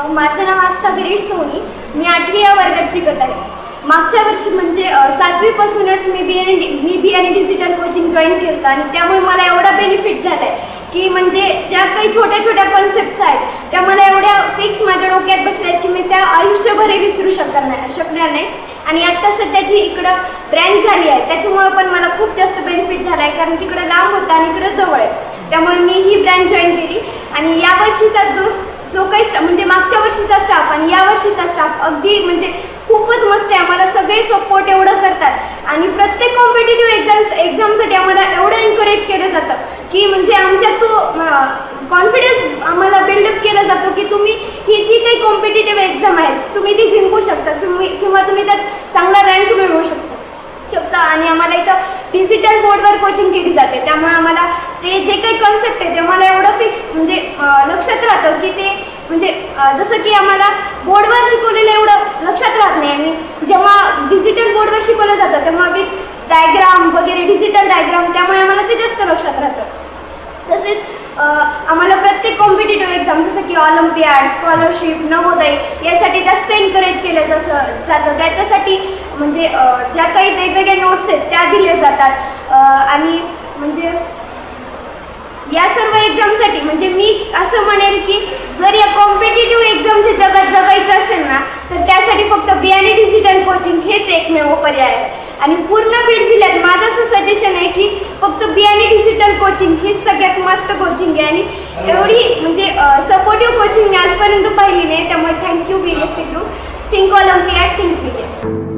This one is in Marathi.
माझं नाव आस्था गिरीश सोनी। मी 8वी या वर्गात शिकत आहे। मागच्या वर्षी म्हणजे 7वी पासूनच मी बी आणि डिजिटल कोचिंग जॉईन केलं आणि त्यामुळे मला एवढा बेनिफिट झाला आहे की म्हणजे ज्या काही छोट्या छोट्या कॉन्सेप्ट्स आहेत त्या मला एवढ्या फिक्स माझ्या डोक्यात बसल्या आहेत की मी त्या आयुष्यभर विसरू शकणार नाही। आणि आता सध्याची इकडं ब्रँच झाली आहे त्याच्यामुळे पण मला खूप जास्त बेनिफिट झाला आहे, कारण तिकडं लांब होतं आणि इकडं जवळ आहे। त्यामुळे मी ही ब्रँच जॉईन केली आणि या वर्षीचा जो काही म्हणजे मागच्या वर्षीचा स्टाफ आणि या वर्षीचा स्टाफ अगदी म्हणजे खूपच मस्त आहे। आम्हाला सगळे सपोर्ट एवढं करतात आणि प्रत्येक कॉम्पिटिटिव्ह एक्झामसाठी आम्हाला एवढं एनकरेज केलं जातं की म्हणजे आमच्यात तो कॉन्फिडन्स आम्हाला बिल्डअप केला जातो की तुम्ही ही जी काही कॉम्पिटिटिव्ह एक्झाम आहे तुम्ही ती जिंकू शकता किंवा तुम्ही त्यात चांगला रँक मिळवू शकता। आणि आम्हाला इथं डिजिटल बोर्डवर कोचिंग केली जाते, त्यामुळे आम्हाला ते जे काही कॉन्सेप्ट आहे ते मला एवढं फिक्स म्हणजे लक्षात राहतं की ते म्हणजे जसं की आम्हाला बोर्डवर शिकवलेलं एवढं लक्षात राहत नाही आणि जेव्हा डिजिटल बोर्डवर शिकवलं जातं तेव्हा विथ डायग्राम वगैरे डिजिटल डायग्राम त्यामुळे आम्हाला ते जास्त लक्षात राहतं। तसेच आम्हाला प्रत्येक कॉम्पिटिटिव्ह एक्झाम जसं की ऑलिम्पियाड, स्कॉलरशिप, नवोदय यासाठी जास्त एनकरेज केलं जातं। त्याच्यासाठी म्हणजे ज्या काही वेगवेगळ्या नोट्स आहेत त्या दिल्या जातात आणि म्हणजे या सर्व एक्झामसाठी म्हणजे मी असं म्हणेल की जर या कॉम्पिटिटिव्ह एक्झामच्या जगात जगायचं असेल ना तर त्यासाठी फक्त बी आणि डिजिटल कोचिंग हेच एकमेव पर्याय आहे। आणि पूर्ण बीड जिल्ह्यात माझं असं सजेशन आहे की फक्त बी आणि डिजिटल कोचिंग हेच सगळ्यात मस्त कोचिंग आहे आणि एवढी म्हणजे सपोर्टिव्ह कोचिंग मी आजपर्यंत पाहिली नाही। त्यामुळे thank you BDSC group, think Olympiad, think BDSC।